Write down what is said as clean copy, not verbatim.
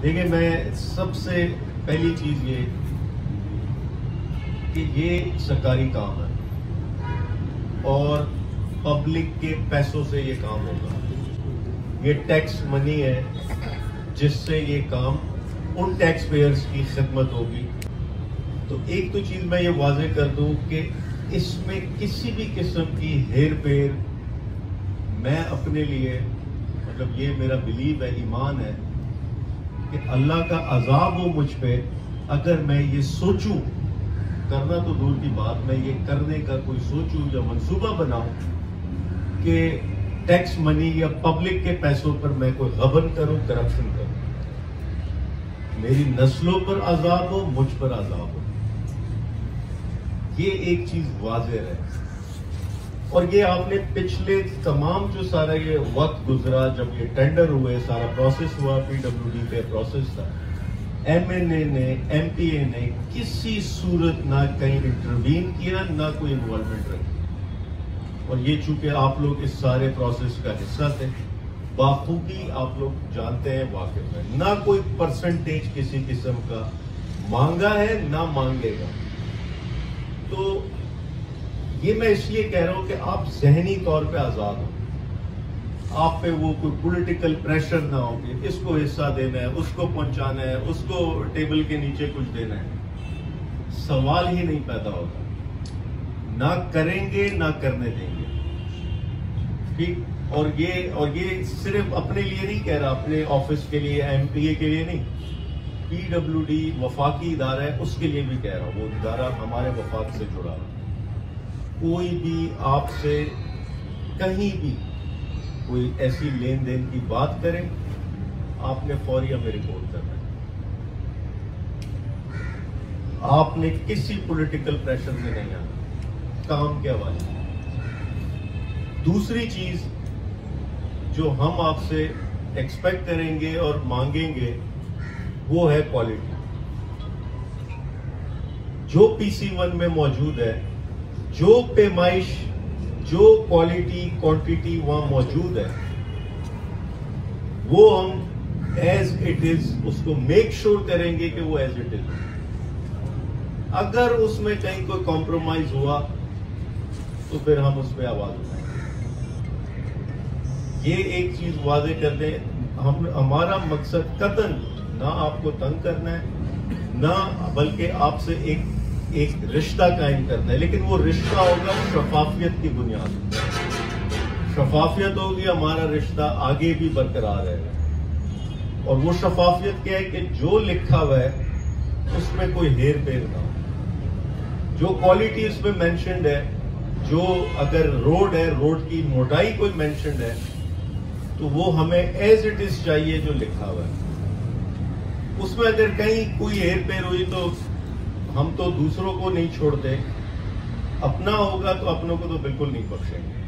देखिए, मैं सबसे पहली चीज ये कि ये सरकारी काम है और पब्लिक के पैसों से ये काम होगा। ये टैक्स मनी है जिससे ये काम उन टैक्स पेयर्स की खिदमत होगी। तो एक तो चीज मैं ये वाजे कर दूं कि इसमें किसी भी किस्म की हेर फेर मैं अपने लिए, मतलब ये मेरा बिलीव है, ईमान है कि अल्लाह का अजाब हो मुझ पे अगर मैं ये सोचूं, करना तो दूर की बात, मैं ये करने का कोई सोचूं या मंसूबा बनाऊं कि टैक्स मनी या पब्लिक के पैसों पर मैं कोई गबन करूं, करप्शन करूं। मेरी नस्लों पर अजाब हो, मुझ पर अजाब हो, ये एक चीज वाज़ेह है। और ये आपने पिछले तमाम जो सारा ये वक्त गुजरा, जब ये टेंडर हुए, सारा प्रोसेस हुआ, पीडब्ल्यूडी पे प्रोसेस था, एमएनए ने, एमपीए ने किसी सूरत ना कहीं इंटरवीन किया, ना कोई इन्वॉल्वमेंट रखी। और ये चूंकि आप लोग इस सारे प्रोसेस का हिस्सा थे, बाखूबी आप लोग जानते हैं, वाकिफ है, ना कोई परसेंटेज किसी किस्म का मांगा है ना मांगेगा। तो ये मैं इसलिए कह रहा हूं कि आप जहनी तौर पे आजाद हो, आप पे वो कोई पॉलिटिकल प्रेशर ना हो कि इसको हिस्सा देना है, उसको पहुंचाना है, उसको टेबल के नीचे कुछ देना है। सवाल ही नहीं पैदा होता, ना करेंगे ना करने देंगे। ठीक। और ये सिर्फ अपने लिए नहीं कह रहा, अपने ऑफिस के लिए, एमपीए के लिए नहीं, पीडब्ल्यूडी वफाकी इदारा है, उसके लिए भी कह रहा हूं। वो इदारा हमारे वफाक से जुड़ा है। कोई भी आपसे कहीं भी कोई ऐसी लेन देन की बात करें, आपने फौरी हमें रिपोर्ट करना है। आपने किसी पॉलिटिकल प्रेशर में नहीं आना, काम के हवाले। दूसरी चीज जो हम आपसे एक्सपेक्ट करेंगे और मांगेंगे वो है क्वालिटी। जो PC1 में मौजूद है, जो पैमाइश, जो क्वालिटी क्वांटिटी वहां मौजूद है, वो हम एज इट इज उसको मेक श्योर करेंगे कि वो एज इट इज। अगर उसमें कहीं कोई कॉम्प्रोमाइज हुआ तो फिर हम उस पर आवाज उठाएंगे। ये एक चीज वादे कर दें, हमारा मकसद कतन ना आपको तंग करना है, ना बल्कि आपसे एक रिश्ता कायम करना है, लेकिन वो रिश्ता होगा शफाफियत की बुनियाद पर। शफाफियत होगी, हमारा रिश्ता आगे भी बरकरार रहेगा। और वो शफाफियत क्या है कि जो लिखा हुआ है उसमें कोई हेर फेर ना हो। जो क्वालिटी उसमें मेंशन्ड है, जो अगर रोड है, रोड की मोटाई कोई मेंशन्ड है, तो वो हमें एज इट इज चाहिए जो लिखा हुआ है। उसमें अगर कहीं कोई हेर फेर हुई तो हम तो दूसरों को नहीं छोड़ते, अपना होगा तो अपनों को तो बिल्कुल नहीं बख्शेंगे।